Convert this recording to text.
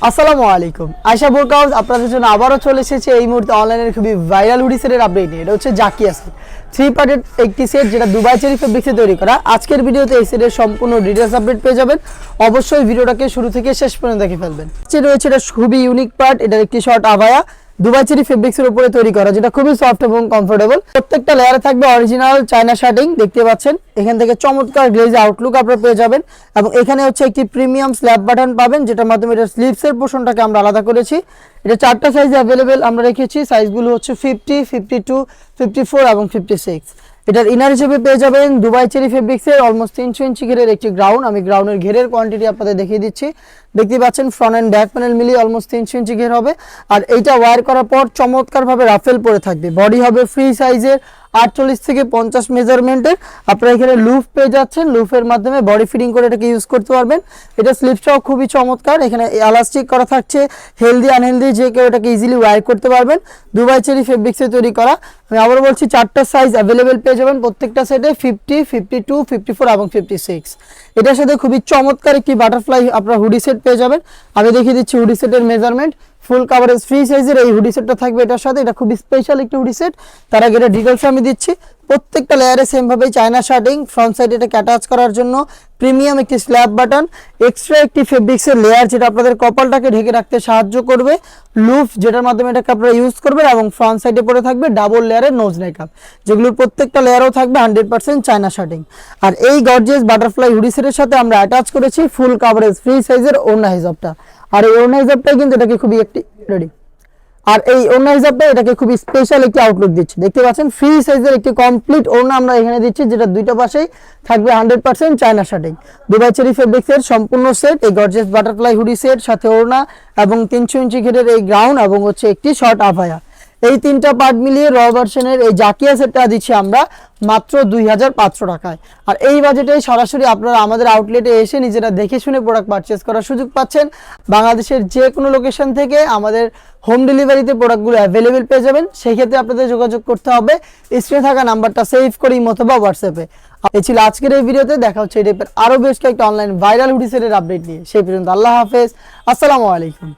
আসসালামু আলাইকুম। আয়শা বোরকা হাউস আপনাদের জন্য আবারও চলে এসেছে এই মুহূর্তে অনলাইনের খুবই ভাইরাল হুডি সেটের আপডেট নিয়ে। এটা হচ্ছে জাকিয়া সেট, 3 পার্টের একটি সেট যেটা দুবাই চেরি ফেব্রিক্সে তৈরি করা। আজকের ভিডিওতে এই সেটের সম্পূর্ণ ডিটেইলস আপডেট পেয়ে যাবেন। অবশ্যই ভিডিওটাকে শুরু থেকে শেষ পর্যন্ত দেখে ফেলবেন। যেটা রয়েছে এটা খুবই ইউনিক পার্ট, এটার একটি শর্ট আবায়া দুবাই চেরি ফেব্রিক্সের উপরে তৈরি করা, যেটা খুবই সফট এবং কমফোর্টেবল। প্রত্যেকটা লেয়ারে থাকবে অরিজিনাল চায়না শার্টিং, দেখতে পাচ্ছেন। এখান থেকে চমৎকার গ্লেজ আউটলুক আপনারা পেয়ে যাবেন এবং এখানে হচ্ছে একটি প্রিমিয়াম স্ল্যাব বাটন পাবেন, যেটার মাধ্যমে এটা স্লিভসের পোর্শনটাকে আমরা আলাদা করেছি। এটা 4টা সাইজে অ্যাভেলেবেল আমরা রেখেছি। সাইজগুলো হচ্ছে 50, 52, 54 এবং 56। এটার ইনার হিসেবে পেয়ে যাবেন দুবাই চেরি ফেব্রিক্সের অলমোস্ট 300 ইঞ্চি ঘেরের একটি গ্রাউন্ড। আমি গ্রাউন্ডের ঘেরের কোয়ান্টিটি আপনাদের দেখিয়ে দিচ্ছি। দেখতে পাচ্ছেন ফ্রন্ট অ্যান্ড ব্যাক প্যানেল মিলিয়ে অলমোস্ট 300 ইঞ্চি ঘের হবে। আর এইটা ওয়্যার করার পর চমৎকারভাবে রাফেল পরে থাকবে। বডি হবে ফ্রি সাইজের 48 থেকে 50 মেজারমেন্টের। আপনারা এখানে লুফ পেয়ে যাচ্ছেন, লুফের মাধ্যমে বডি ফিটিং করে এটাকে ইউজ করতে পারবেন। এটা স্লিপসটাও খুবই চমৎকার, এখানে এলাস্টিক করা থাকছে। হেলদি আনহেলদি যে কেউ এটাকে ইজিলি ওয়্যার করতে পারবেন। দুবাই চেরি ফেব্রিক্সে তৈরি করা। আমি আবার বলছি 4টা সাইজ অ্যাভেলেবেল পেয়ে যাবেন প্রত্যেকটা সেটে, 50, 52, 54 এবং 56। এটার সাথে খুবই চমৎকার একটি বাটারফ্লাই আপনারা হুডি সেট পেয়ে যাবেন। আমি দেখিয়ে দিচ্ছি হুডি সেটের মেজারমেন্ট। ফুল কাভারেজ ফ্রি সাইজের এই হুডি সেটটা থাকবে এটার সাথে। এটা খুবই স্পেশাল একটি হুডি সেট। তার আগে এটা ডিটেলস আমি দিচ্ছি। প্রত্যেকটা লেয়ারে সেম ভাবে চায়না শার্টিং, ফ্রন্ট সাইড এটাকে অ্যাটাচ করার জন্য প্রিমিয়াম একটি স্ল্যাব বাটন, এক্সট্রা একটি ফেব্রিক্সের লেয়ার যেটা আপনাদের কপালটাকে ঢেকে রাখতে সাহায্য করবে, লুফ যেটার মাধ্যমে এটাকে আপনারা ইউজ করবেন এবং ফ্রন্ট সাইডে পরে থাকবে ডাবল লেয়ারের নোজ নেকআপ, যেগুলোর প্রত্যেকটা লেয়ারও থাকবে 100% চায়না শার্টিং। আর এই গর্জিয়াস বাটারফ্লাই হুডি সেটের সাথে আমরা অ্যাটাচ করেছি ফুল কাভারেজ ফ্রি সাইজের ওড়না হিজাবটা। আর এই ওড়না হিজাবটাই কিন্তু এটাকে খুবই একটি রেডি আর এই ওড়না হিসাবে এটাকে খুব স্পেশাল একটি আউটলুক দিচ্ছে। দেখতে পাচ্ছেন ফ্রি সাইজের একটি কমপ্লিট ওড়না আমরা এখানে দিচ্ছি, যেটা দুইটা পাশেই থাকবে 100% চায়না শার্টিং। দুবাই চেরি ফেব্রিক্সের সম্পূর্ণ সেট, এই গর্জিয়াস বাটারফ্লাই হুডি সেট সাথে ওড়না এবং 300 ইঞ্চি ঘেরের এই গ্রাউন্ড এবং হচ্ছে একটি শর্ট আভায়া, এই 3টা পার্ট মিলিয়ে র ভার্সনের এই জাকিয়া সেটটা দিচ্ছি আমরা মাত্র 2500 টাকায়। আর এই বাজেটে সরাসরি আপনারা আমাদের আউটলেটে এসে নিজেরা দেখে শুনে প্রোডাক্ট পারচেস করার সুযোগ পাচ্ছেন। বাংলাদেশের যে কোনো লোকেশন থেকে আমাদের হোম ডেলিভারিতে প্রোডাক্টগুলো অ্যাভেলেবেল পেয়ে যাবেন। সেই ক্ষেত্রে আপনাদের যোগাযোগ করতে হবে স্ক্রিনে থাকা নাম্বারটা সেভ করে ইমো অথবা হোয়াটসঅ্যাপে। এই ছিল আজকের এই ভিডিওতে। দেখা হচ্ছে এই টাইপের আরও বেশ কয়েকটা অনলাইন ভাইরাল হুডি সেটের আপডেট নিয়ে। সেই পর্যন্ত আল্লাহ হাফেজ, আসসালামু আলাইকুম।